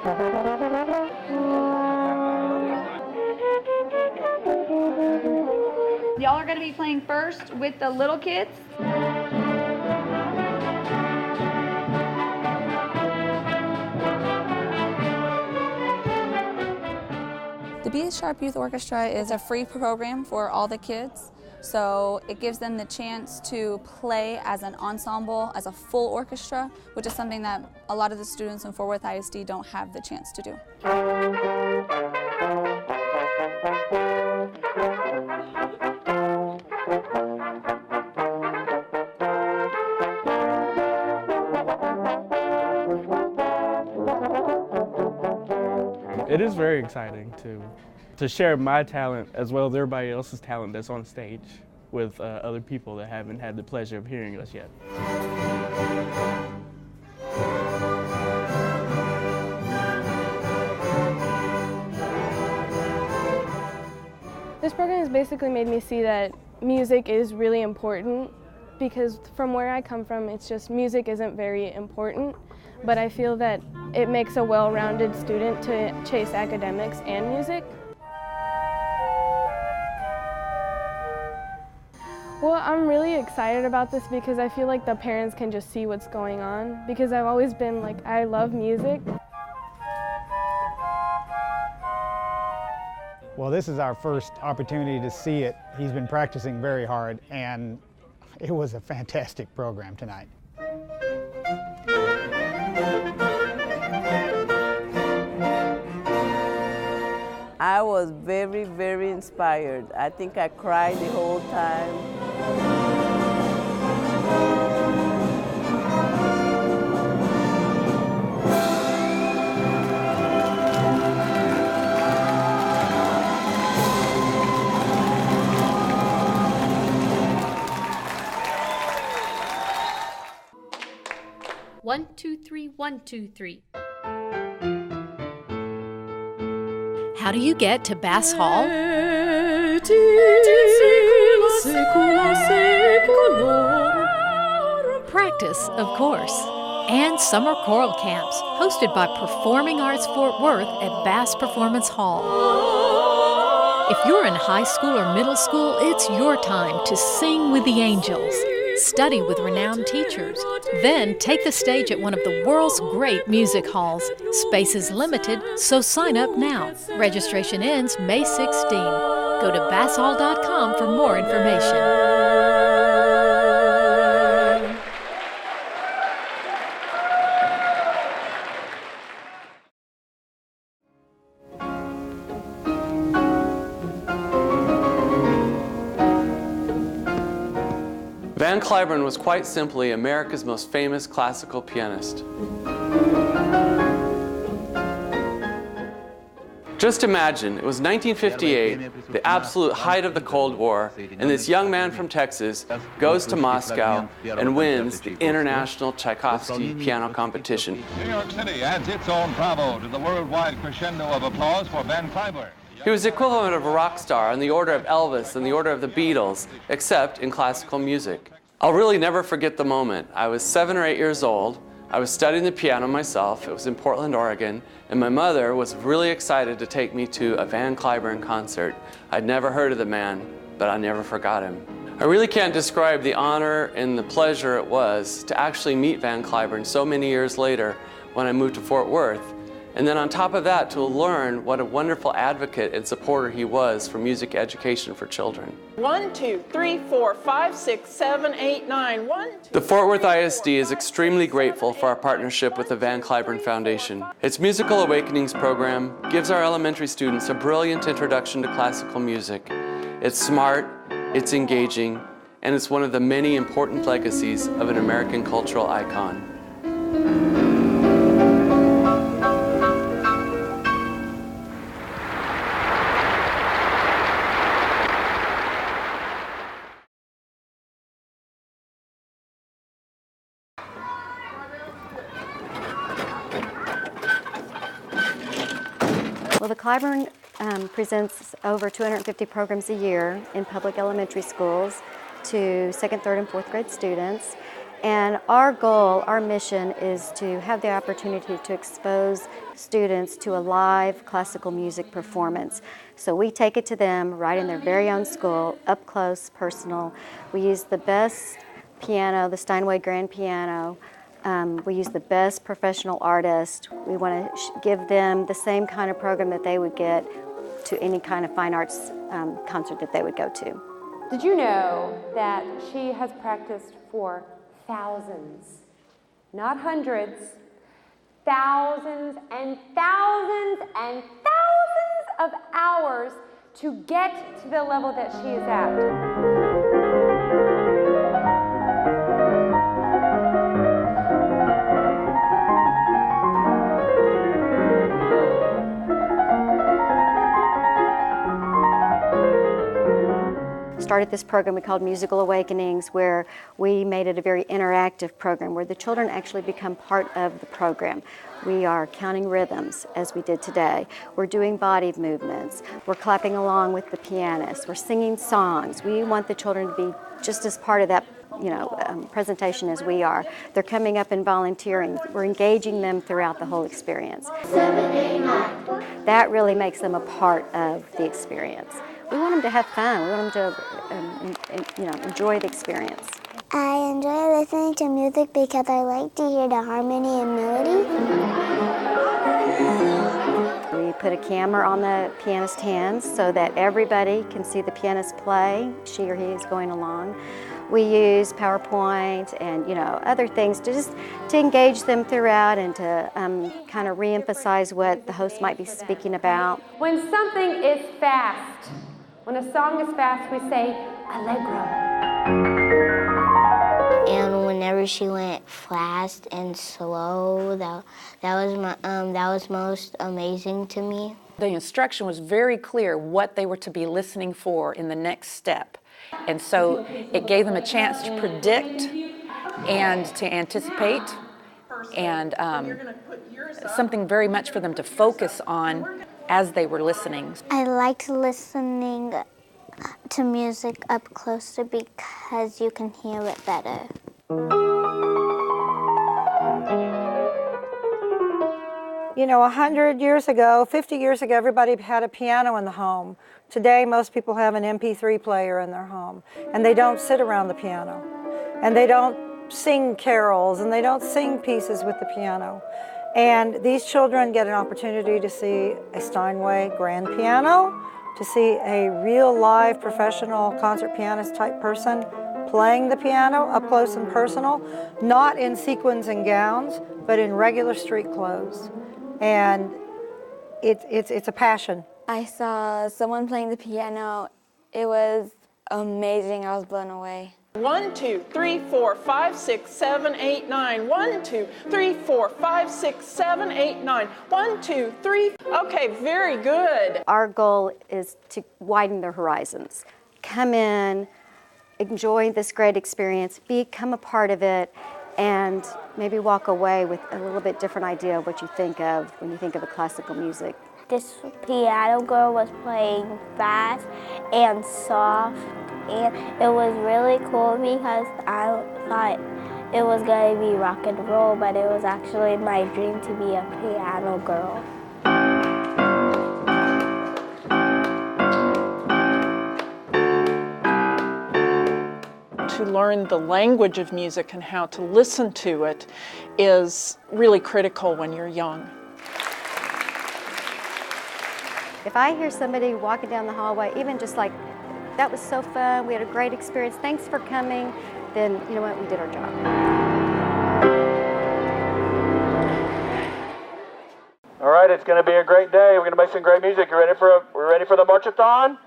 Y'all are going to be playing first with the little kids. The Be Sharp Youth Orchestra is a free program for all the kids, so it gives them the chance to play as an ensemble, as a full orchestra, which is something that a lot of the students in Fort Worth ISD don't have the chance to do. It is very exciting to share my talent as well as everybody else's talent that's on stage with other people that haven't had the pleasure of hearing us yet. This program has basically made me see that music is really important, because from where I come from, it's just music isn't very important, but I feel that it makes a well-rounded student to chase academics and music. Well, I'm really excited about this because I feel like the parents can just see what's going on, because I've always been like, I love music. Well, this is our first opportunity to see it. He's been practicing very hard, and it was a fantastic program tonight. I was very, very inspired. I think I cried the whole time. One, two, three, 1, 2, 3. How do you get to Bass Hall? Practice, of course. And summer choral camps, hosted by Performing Arts Fort Worth at Bass Performance Hall. If you're in high school or middle school, it's your time to sing with the angels. Study with renowned teachers. Then take the stage at one of the world's great music halls. Space is limited, so sign up now. Registration ends May 16. Go to basshall.com for more information. Van Cliburn was quite simply America's most famous classical pianist. Just imagine, it was 1958, the absolute height of the Cold War, and this young man from Texas goes to Moscow and wins the International Tchaikovsky Piano Competition. New York City adds its own bravo to the worldwide crescendo of applause for Van Cliburn. He was the equivalent of a rock star on the order of Elvis and the order of the Beatles, except in classical music. I'll really never forget the moment. I was 7 or 8 years old. I was studying the piano myself. It was in Portland, Oregon, and my mother was really excited to take me to a Van Cliburn concert. I'd never heard of the man, but I never forgot him. I really can't describe the honor and the pleasure it was to actually meet Van Cliburn so many years later when I moved to Fort Worth. And then on top of that, to learn what a wonderful advocate and supporter he was for music education for children. 1, 2, 3, 4, 5, 6, 7, 8, 9. 1, 2, the Fort Worth ISD is extremely grateful for our partnership with the Van Cliburn Foundation. Its Musical Awakenings program gives our elementary students a brilliant introduction to classical music. It's smart, it's engaging, and it's one of the many important legacies of an American cultural icon. Well, the Cliburn presents over 250 programs a year in public elementary schools to 2nd, 3rd, and 4th grade students. And our goal, our mission is to have the opportunity to expose students to a live classical music performance. So we take it to them right in their very own school, up close, personal. We use the best piano, the Steinway grand piano. We use the best professional artists. We want to give them the same kind of program that they would get to any kind of fine arts concert that they would go to. Did you know that she has practiced for thousands, not hundreds, thousands and thousands and thousands of hours to get to the level that she is at? Started this program we called Musical Awakenings, where we made it a very interactive program where the children actually become part of the program. We are counting rhythms, as we did today. We're doing body movements. We're clapping along with the pianist. We're singing songs. We want the children to be just as part of that presentation as we are. They're coming up and volunteering. We're engaging them throughout the whole experience. That really makes them a part of the experience. We want them to have fun. We want them to enjoy the experience. I enjoy listening to music because I like to hear the harmony and melody. We put a camera on the pianist's hands so that everybody can see the pianist play. She or he is going along. We use PowerPoint and other things to engage them throughout and to kind of re-emphasize what the host might be speaking about. When something is fast, when a song is fast, we say allegro. And whenever she went fast and slow, that was most amazing to me. The instruction was very clear what they were to be listening for in the next step. And so it gave them a chance to predict and to anticipate, and something very much for them to focus on as they were listening. I liked listening to music up closer because you can hear it better. You know, 100 years ago, 50 years ago, everybody had a piano in the home. Today, most people have an MP3 player in their home, and they don't sit around the piano, and they don't sing carols, and they don't sing pieces with the piano. And these children get an opportunity to see a Steinway grand piano, to see a real live professional concert pianist type person playing the piano up close and personal, not in sequins and gowns, but in regular street clothes. And it's a passion. I saw someone playing the piano. It was amazing. I was blown away. 1, 2, 3, 4, 5, 6, 7, 8, 9. 1, 2, 3, 4, 5, 6, 7, 8, 9. 1, 2, 3. Okay, very good. Our goal is to widen their horizons. Come in, enjoy this great experience, become a part of it, and maybe walk away with a little bit different idea of what you think of when you think of a classical music. This piano girl was playing fast and soft, and it was really cool because I thought it was going to be rock and roll, but it was actually my dream to be a piano girl. To learn the language of music and how to listen to it is really critical when you're young. If I hear somebody walking down the hallway, even just like, that was so fun, we had a great experience, thanks for coming, then you know what, we did our job. All right, it's going to be a great day. We're going to make some great music. We're ready for the march-a-thon?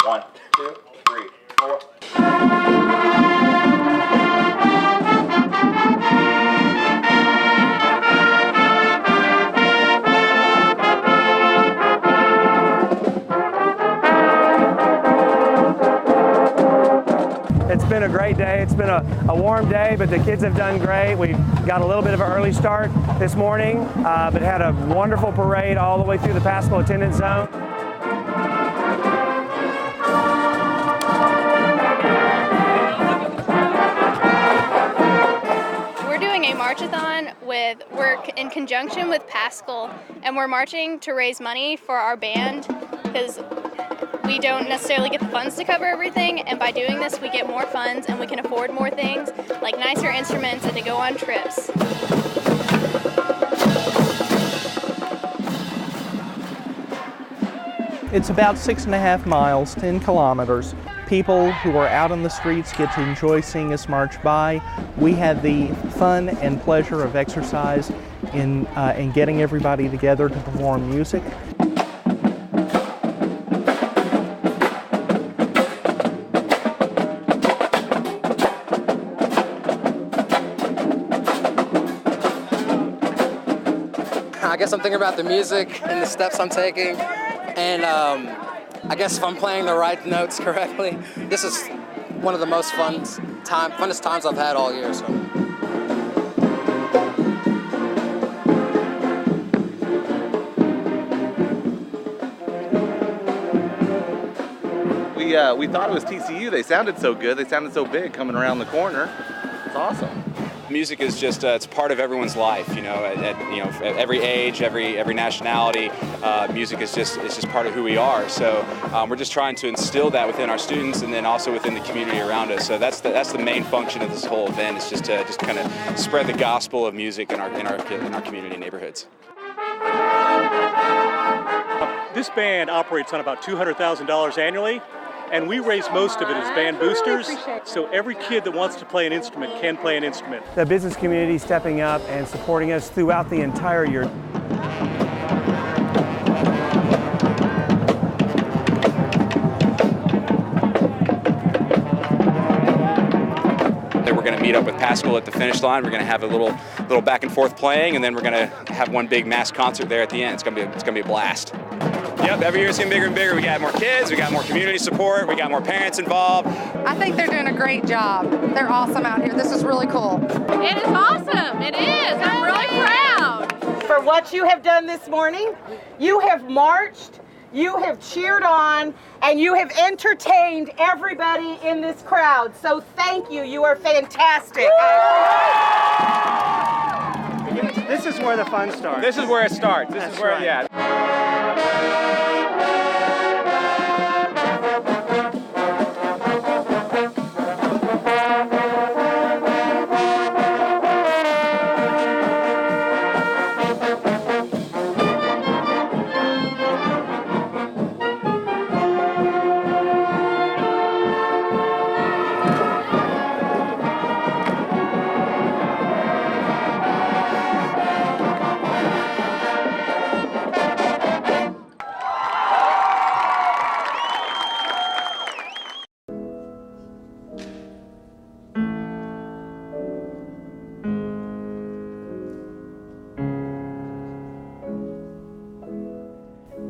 1, 2, 3, 4. It's been a great day. It's been a warm day, but the kids have done great. We got a little bit of an early start this morning, but had a wonderful parade all the way through the Paschal attendance zone. marchathon we're in conjunction with Paschal, and we're marching to raise money for our band because we don't necessarily get the funds to cover everything, and by doing this we get more funds and we can afford more things like nicer instruments and to go on trips. It's about 6.5 miles, 10 kilometers. People who are out on the streets get to enjoy seeing us march by. We have the fun and pleasure of exercise in getting everybody together to perform music. I guess I'm thinking about the music and the steps I'm taking, and I guess if I'm playing the right notes correctly. This is one of the most funnest times I've had all year. So. We thought it was TCU. They sounded so good. They sounded so big coming around the corner. It's awesome. Music is just it's part of everyone's life, at every age, every nationality. Music is just part of who we are. So we're just trying to instill that within our students and then also within the community around us. So that's the main function of this whole event, is just to kind of spread the gospel of music in our community and neighborhoods. This band operates on about $200,000 annually. And we raise most of it as band boosters, so every kid that wants to play an instrument can play an instrument. The business community stepping up and supporting us throughout the entire year. We're going to meet up with Paschal at the finish line. We're going to have a little back and forth playing, and then we're going to have one big mass concert there at the end. It's going to be a blast. Yep, every year it's getting bigger and bigger. We got more kids, we got more community support, we got more parents involved. I think they're doing a great job. They're awesome out here. This is really cool. It is awesome. It is. I'm really proud. For what you have done this morning, you have marched, you have cheered on, and you have entertained everybody in this crowd. So thank you. You are fantastic. This is where the fun starts. This is where it starts. This is where, right. Yeah.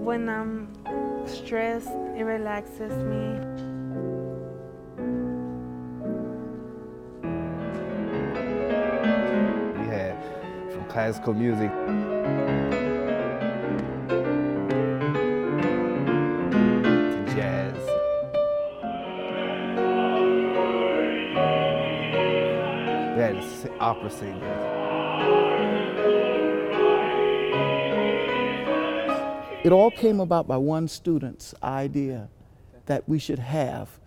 When I'm stressed, it relaxes me. We had from classical music to jazz. We had opera singers. It all came about by one student's idea that we should have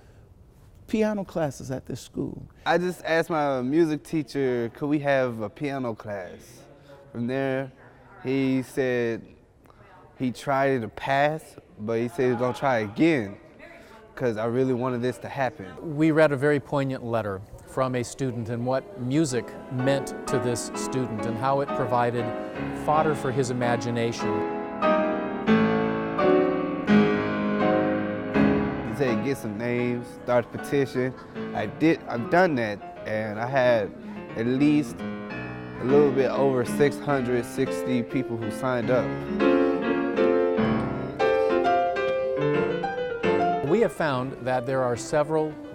piano classes at this school. I just asked my music teacher, could we have a piano class? From there, he said he tried it in the past, but he said he was gonna try again because I really wanted this to happen. We read a very poignant letter from a student and what music meant to this student and how it provided fodder for his imagination. He said get some names, start a petition. I've done that, and I had at least a little bit over 660 people who signed up. We have found that there are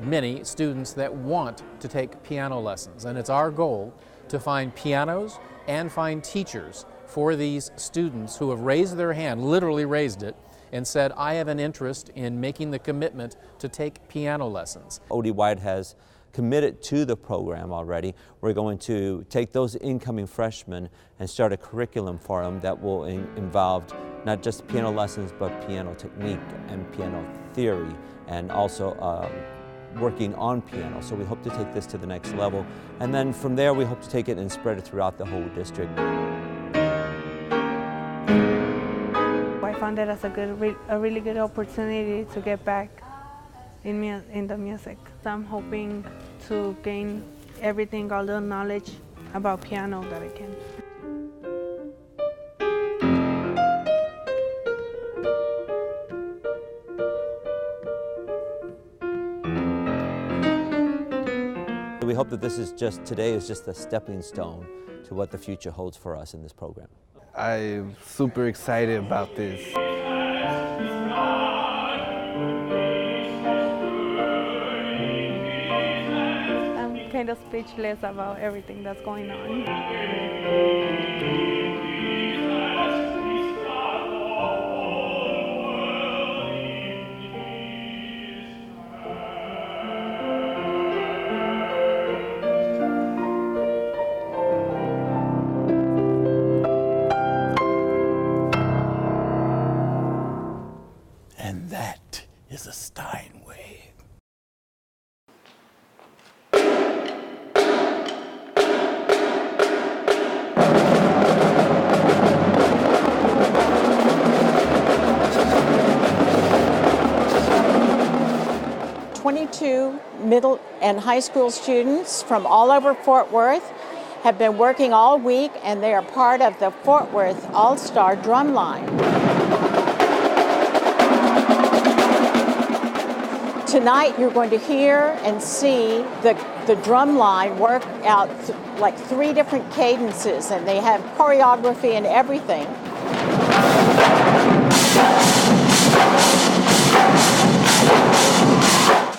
many students that want to take piano lessons, and it's our goal to find pianos and find teachers for these students who have raised their hand, literally raised it, and said, I have an interest in making the commitment to take piano lessons. O.D. White has committed to the program already. We're going to take those incoming freshmen and start a curriculum for them that will involve not just piano lessons, but piano technique and piano theory, and also working on piano. So we hope to take this to the next level. And then from there, we hope to take it and spread it throughout the whole district. I found it as a really good opportunity to get back in the music. So I'm hoping to gain everything, all the knowledge about piano that I can. We hope that today is just a stepping stone to what the future holds for us in this program. I'm super excited about this. I'm kind of speechless about everything that's going on. And that is a Steinway. 22 middle and high school students from all over Fort Worth have been working all week, and they are part of the Fort Worth All-Star Drumline. Tonight you're going to hear and see the drum line work out like 3 different cadences, and they have choreography and everything.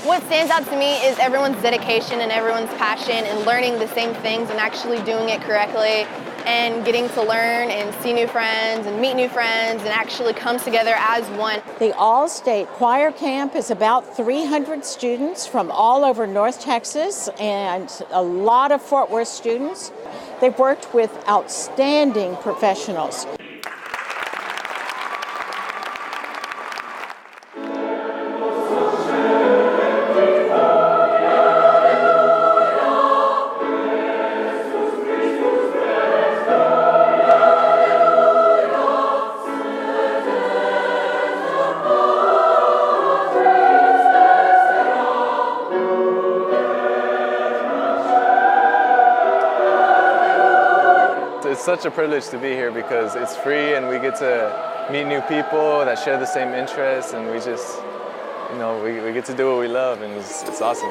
What stands out to me is everyone's dedication and everyone's passion and learning the same things and actually doing it correctly and getting to learn and see new friends and meet new friends and actually come together as one. The All-State Choir Camp is about 300 students from all over North Texas and a lot of Fort Worth students. They've worked with outstanding professionals. It's such a privilege to be here because it's free and we get to meet new people that share the same interests, and we just, we get to do what we love, and it's awesome.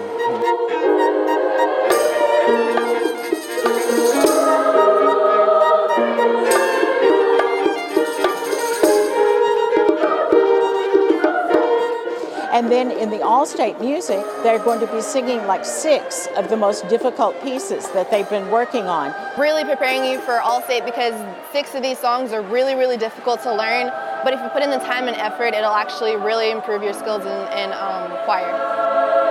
And then in the All-State Music, they're going to be singing like 6 of the most difficult pieces that they've been working on. Really preparing you for All-State because 6 of these songs are really, really difficult to learn, but if you put in the time and effort, it'll actually really improve your skills in choir.